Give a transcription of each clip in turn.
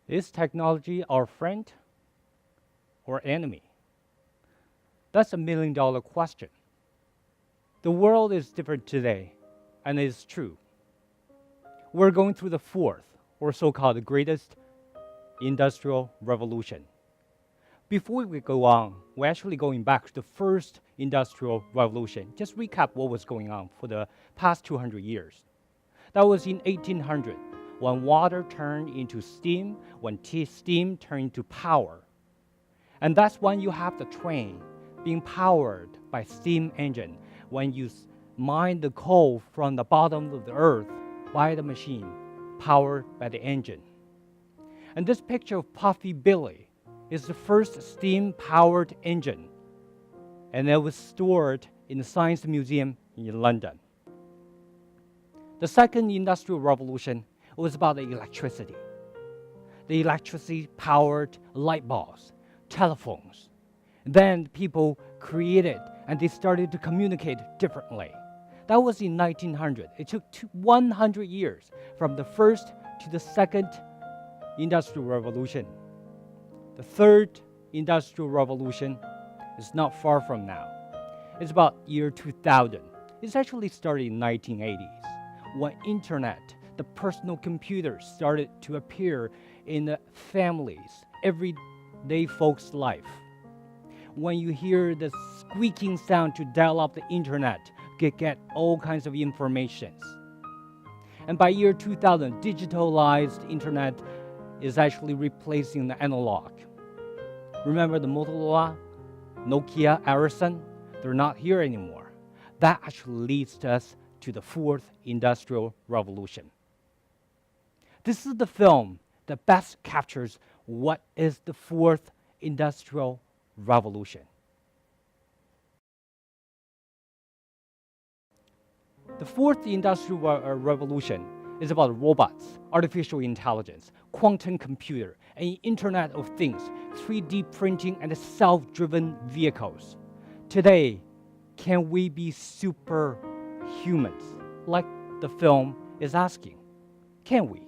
Is technology our friend or enemy? That's a million-dollar question. The world is different today, and it is true. We're going through the fourth, or so-called the greatest industrial revolution. Before we go on, we're actually going back to the first industrial revolution. Just recap what was going on for the past 200 years. That was in 1800, when water turned into steam, when steam turned into power. And that's when you have the train being powered by steam engine, when you mine the coal from the bottom of the earth by the machine, powered by the engine. And this picture of Puffy Billy is the first steam-powered engine, and it was stored in the Science Museum in London. The second industrial revolution was about the electricity. The electricity powered light bulbs, telephones. Then people created and they started to communicate differently. That was in 1900. It took 100 years from the first to the second industrial revolution. The third industrial revolution is not far from now. It's about year 2000. It's actually started in 1980s when internet, the personal computers started to appear in the families, everyday folks' life. When you hear the squeaking sound to dial up the internet, you get all kinds of information. And by year 2000, digitalized internet is actually replacing the analog. Remember the Motorola, Nokia, Ericsson? They're not here anymore. That actually leads us to the fourth industrial revolution. This is the film that best captures what is the fourth industrial revolution. The fourth industrial revolution is about robots, artificial intelligence, quantum computer, and Internet of Things, 3D printing, and self-driven vehicles. Today, can we be superhumans, like the film is asking? Can we?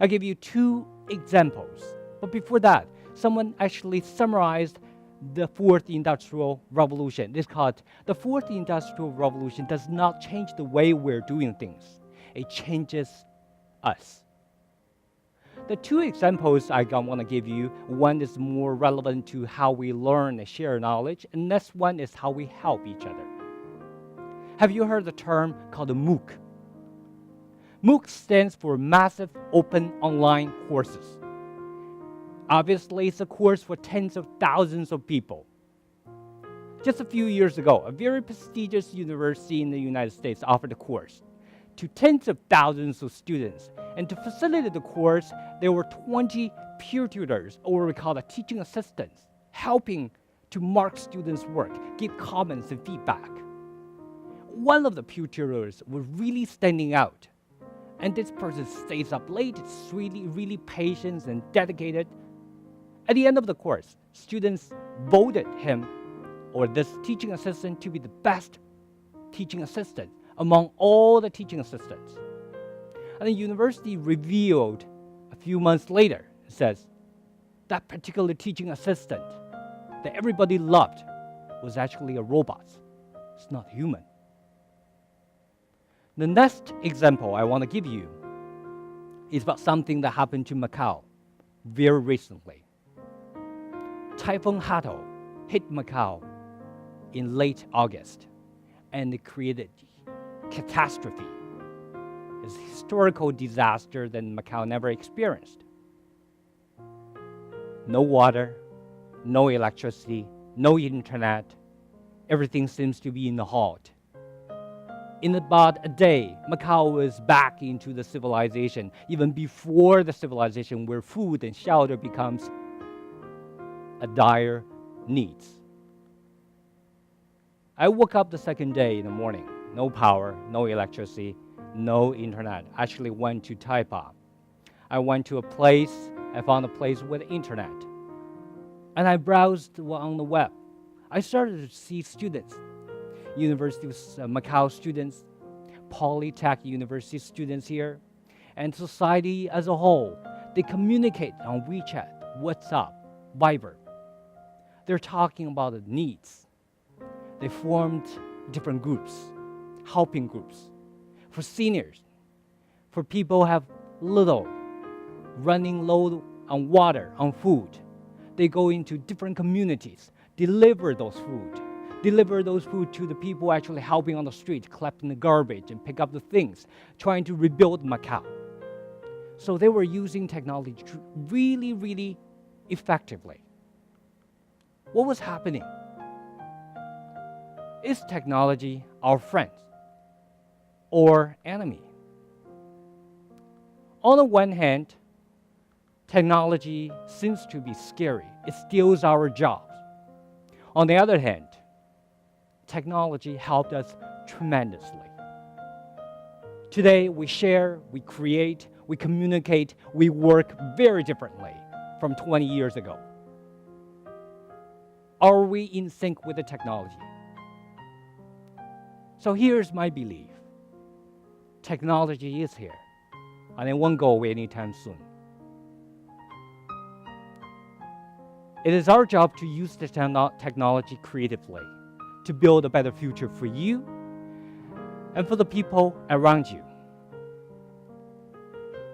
I'll give you two examples. But before that, someone actually summarized the fourth industrial revolution. It's called the fourth industrial revolution does not change the way we're doing things. It changes us. The two examples I want to give you, one is more relevant to how we learn and share knowledge, and next one is how we help each other. Have you heard the term called MOOC? MOOC stands for Massive Open Online Courses. Obviously, it's a course for tens of thousands of people. Just a few years ago, a very prestigious university in the United States offered a course to tens of thousands of students. And to facilitate the course, there were 20 peer tutors, or what we call teaching assistants, helping to mark students' work, give comments and feedback. One of the peer tutors was really standing out. And this person stays up late, it's really patient and dedicated. At the end of the course, students voted him or this teaching assistant to be the best teaching assistant among all the teaching assistants. And the university revealed a few months later, it says, that particular teaching assistant that everybody loved was actually a robot. It's not human. The next example I want to give you is about something that happened to Macau very recently. Typhoon Hato hit Macau in late August, and it created catastrophe. It's a historical disaster that Macau never experienced. No water, no electricity, no internet. Everything seems to be in a halt. In about a day, Macau was back into the civilization, even before the civilization where food and shelter becomes a dire needs. I woke up the second day in the morning, no power, no electricity, no internet. I actually went to Taipa. I went to a place, I found a place with internet. And I browsed on the web. I started to see students, University of Macau students, Polytech University students here, and society as a whole. They communicate on WeChat, WhatsApp, Viber. They're talking about the needs. They formed different groups, helping groups for seniors, for people who have little, running low on water, on food. They go into different communities, deliver those food to the people actually helping on the street, collecting the garbage and pick up the things, trying to rebuild Macau. So they were using technology really, really effectively. What was happening? Is technology our friend or enemy? On the one hand, technology seems to be scary. It steals our jobs. On the other hand, technology helped us tremendously. Today, we share, we create, we communicate, we work very differently from 20 years ago. Are we in sync with the technology? So here's my belief. Technology is here, and it won't go away anytime soon. It is our job to use the technology creatively to build a better future for you and for the people around you.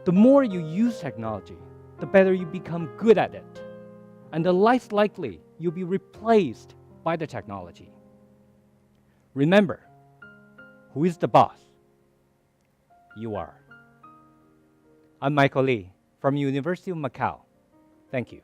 The more you use technology, the better you become good at it, and the less likely you'll be replaced by the technology. Remember, who is the boss? You are. I'm Michael Lee from University of Macau. Thank you.